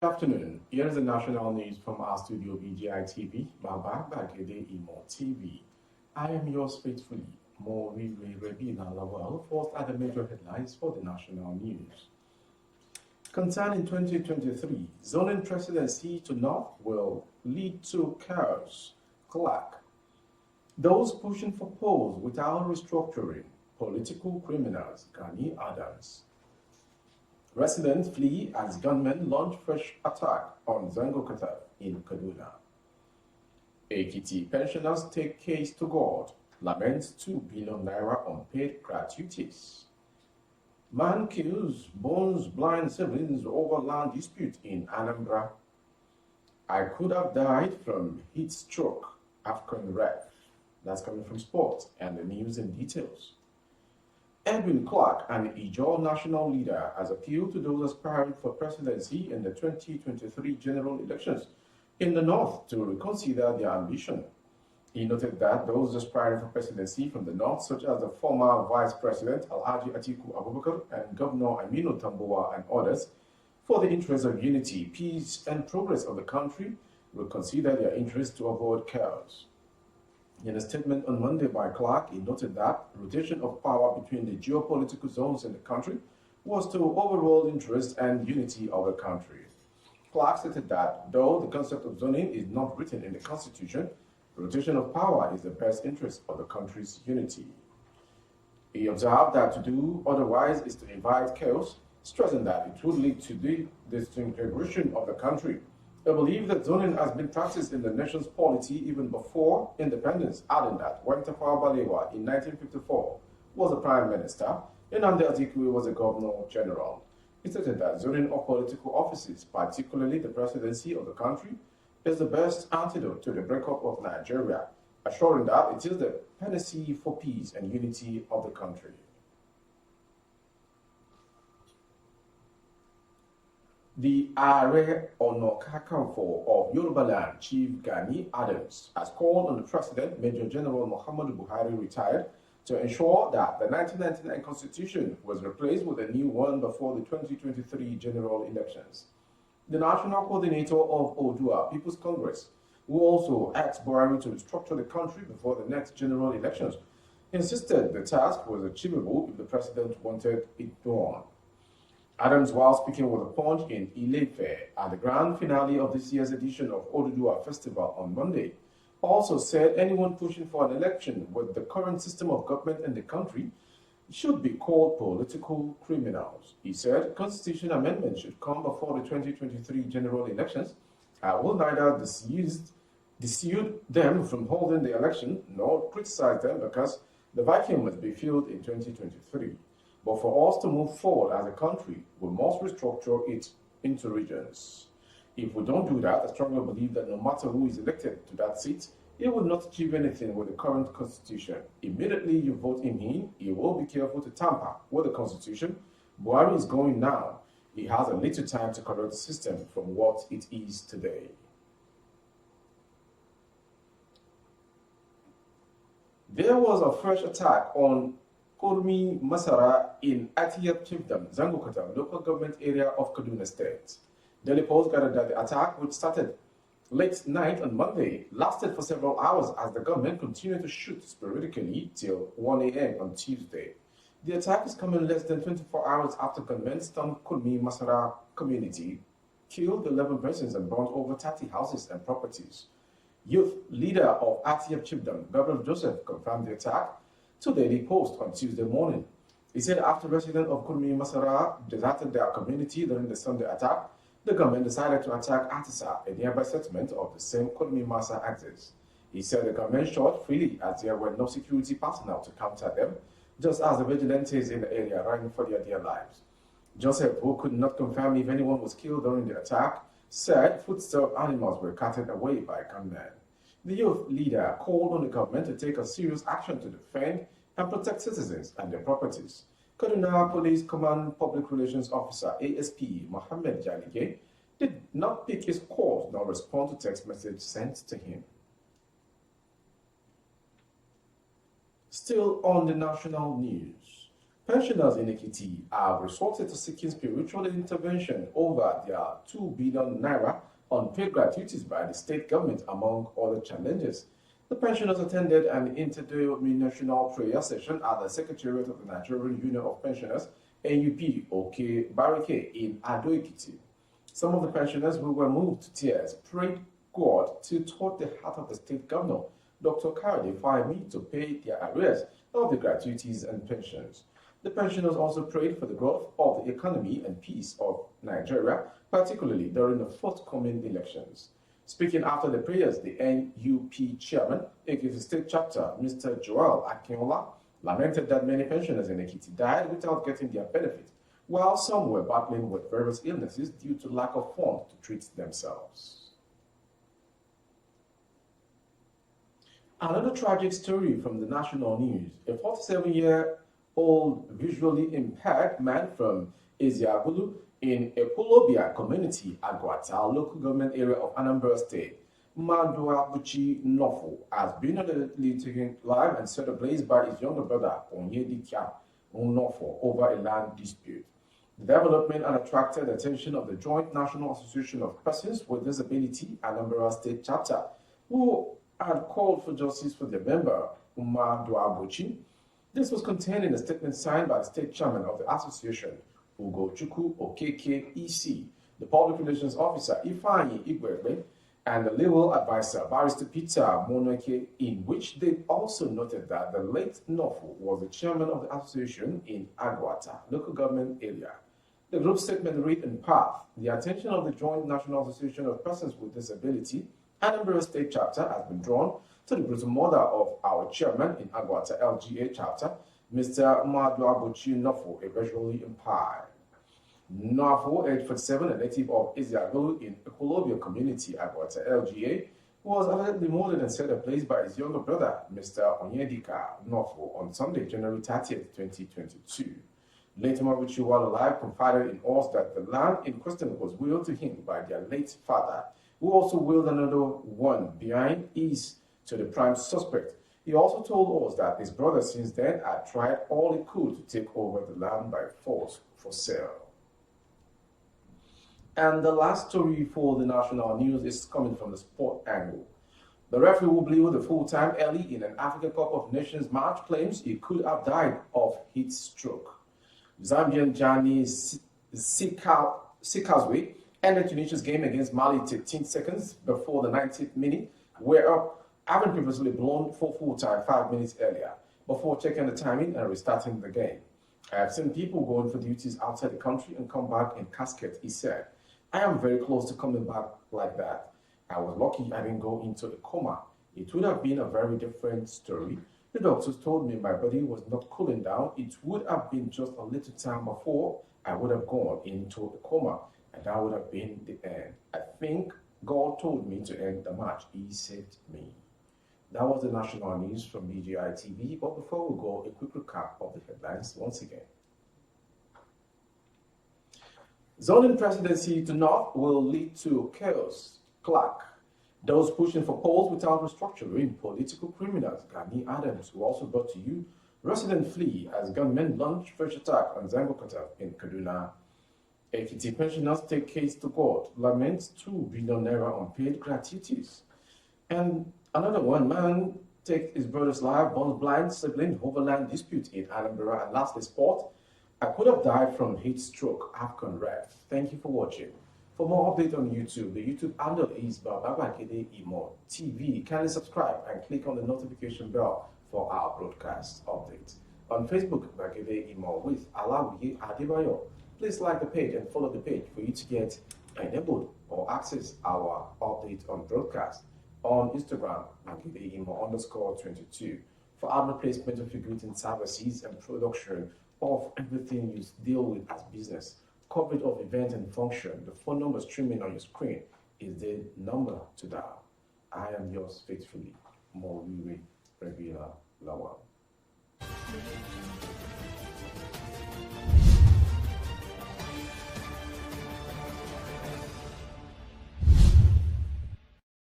Afternoon. Here is the national news from our studio BGI TV, Baba Bagede Imo TV. I am yours faithfully, Mori Rebina Lawal. First are the major headlines for the national news. Concerning 2023, zoning presidency to North will lead to chaos. Clark. Those pushing for polls without restructuring, political criminals, Gani Adams. Residents flee as gunmen launch fresh attack on Zangokata in Kaduna. Ekiti pensioners take case to God, laments 2 billion naira unpaid gratuities. Man kills, bones blind siblings over land dispute in Anambra. I could have died from heat stroke, African ref. That's coming from sport and the news and details. Edwin Clark, an Ijaw national leader, has appealed to those aspiring for presidency in the 2023 general elections in the North to reconsider their ambition. He noted that those aspiring for presidency from the North, such as the former Vice President Alhaji Atiku Abubakar and Governor Aminu Tambuwa and others, for the interest of unity, peace, and progress of the country, will consider their interests to avoid chaos. In a statement on Monday by Clark, he noted that rotation of power between the geopolitical zones in the country was to overall interest and unity of the country. Clark stated that though the concept of zoning is not written in the Constitution, rotation of power is the best interest of the country's unity. He observed that to do otherwise is to invite chaos, stressing that it would lead to the disintegration of the country. I believe that zoning has been practiced in the nation's polity even before independence, adding that when Tafawa Balewa in 1954 was the prime minister, Nnamdi Azikiwe was the governor general. He stated that zoning of political offices, particularly the presidency of the country, is the best antidote to the breakup of Nigeria, assuring that it is the panacea for peace and unity of the country. The Ààrẹ Ọ̀nà Kakanfò of Yorubaland, Chief Gani Adams, has called on the President, Major General Muhammadu Buhari, retired, to ensure that the 1999 Constitution was replaced with a new one before the 2023 general elections. The National Coordinator of Odua People's Congress, who also asked Buhari to restructure the country before the next general elections, insisted the task was achievable if the President wanted it done. Adams, while speaking with the Punch in Ile-Ife at the grand finale of this year's edition of Oduduwa Festival on Monday, also said anyone pushing for an election with the current system of government in the country should be called political criminals. He said constitution amendments should come before the 2023 general elections. I will neither dissuade them from holding the election nor criticize them because the vacuum must be filled in 2023. But for us to move forward as a country, we must restructure it into regions. If we don't do that, I strongly believe that no matter who is elected to that seat, he will not achieve anything with the current constitution. Immediately you vote him in, he will be careful to tamper with the constitution. Buhari is going now. He has a little time to correct the system from what it is today. There was a fresh attack on Kurmi Masara in Atiyat Chiefdom, Zangokata, local government area of Kaduna State. Daily Post gathered that the attack, which started late night on Monday, lasted for several hours as the government continued to shoot sporadically till 1 a.m. on Tuesday. The attack is coming less than 24 hours after gunmen stormed Kurmi Masara community, killed 11 persons and burned over 30 houses and properties. Youth leader of Atiyat Chiefdom, Gabriel Joseph, confirmed the attack to the Daily Post on Tuesday morning. He said after residents of Kurmi Masara deserted their community during the Sunday attack, the government decided to attack Atisa, a nearby settlement of the same Kurmi Masa axis. He said the government shot freely as there were no security personnel to counter them, just as the vigilantes in the area ran for their dear lives. Joseph, who could not confirm if anyone was killed during the attack, said foodstuff animals were carted away by gunmen. The youth leader called on the government to take a serious action to defend and protect citizens and their properties. Kaduna Police Command Public Relations Officer ASP Mohammed Jalige did not pick his calls nor respond to text message sent to him. Still on the national news, Pensioners in Ekiti have resorted to seeking spiritual intervention over their 2 billion naira unpaid gratuities by the state government, among other challenges. The pensioners attended an interdenominational prayer session at the Secretariat of the Nigerian Union of Pensioners, NUP, OK Barricade in Ado Ekiti. Some of the pensioners who were moved to tears prayed God to touch the heart of the state governor, Dr. Kayode Fayemi, to pay their arrears of the gratuities and pensions. The pensioners also prayed for the growth of the economy and peace of Nigeria, particularly during the forthcoming elections. Speaking after the prayers, the NUP chairman, Ekiti State Chapter, Mr. Joel Akinola, lamented that many pensioners in Ekiti died without getting their benefit, while some were battling with various illnesses due to lack of funds to treat themselves. Another tragic story from the national news. A 47-year-old visually impaired man from Eziagulu in Ekulobia community, Agwata, local government area of Anambra State, Madua Buchi Nofo, has been allegedly taken live and set ablaze by his younger brother, Onyedika Nofo, over a land dispute. The development had attracted the attention of the Joint National Association of Persons with Disability, Anambra State Chapter, who had called for justice for their member, Umar Duabuchi. This was contained in a statement signed by the state chairman of the association, Ugo Chukwu Okeke EC, the public relations officer, Ifeanyi Igwegbe, and the legal advisor, Barrister Peter Monoke, in which they also noted that the late Nofo was the chairman of the association in Agwata, local government area. The group statement read in part, the attention of the Joint National Association of Persons with Disability, Anambra State Chapter, has been drawn to the brutal murder of our chairman in Agwata LGA Chapter, Mr. Maduabuchi Nofo, a visually impaired. Nofo, age 47, a native of Eziagulu in Ekulobia community, Agwata LGA, was allegedly murdered and set ablaze by his younger brother, Mr. Onyedika Nofo, on Sunday, January 30th, 2022. Later, Mabuchi, while alive, confided in us that the land in question was willed to him by their late father, who also willed another one behind ease to the prime suspect. He also told us that his brother since then had tried all he could to take over the land by force for sale. And the last story for the national news is coming from the sport angle. The referee who blew the full-time early in an African Cup of Nations match claims he could have died of heat stroke. Zambian Gianni Sikazwe ended Tunisia's game against Mali 13 seconds before the 90th minute, where having previously blown for full-time 5 minutes earlier, before checking the timing and restarting the game. I have seen people going for duties outside the country and come back in casket, he said. I am very close to coming back like that. I was lucky I didn't go into a coma. It would have been a very different story. The doctors told me my body was not cooling down. It would have been just a little time before I would have gone into a coma, and that would have been the end. I think God told me to end the match. He saved me. That was the national news from BGI TV. But before we go, a quick recap of the headlines once again. Zoning presidency to North will lead to chaos. Clark. Those pushing for polls without restructuring, political criminals. Gani Adams, who also brought to you resident flee as gunmen launch fresh attack on Zangokota in Kaduna. Ekiti pensioners take case to court, laments 2 billion naira unpaid gratuities. And another one man takes his brother's life, burns blind, sibling overland dispute in Anambra. And lastly, sport. I could have died from heat stroke, AFCON ref. Thank you for watching. For more updates on YouTube, the YouTube handle is Babakede Imo TV. Kindly subscribe and click on the notification bell for our broadcast updates. On Facebook, Bakede Imo with Alawi Adebayo. Please like the page and follow the page for you to get enabled or access our updates on broadcast. On Instagram, Bakede Imo _22 for advert placement of your greeting services and production of everything you deal with as business. Coverage of event and function. The phone number streaming on your screen is the number to dial. I am yours faithfully, Moriwe Regular Lawal.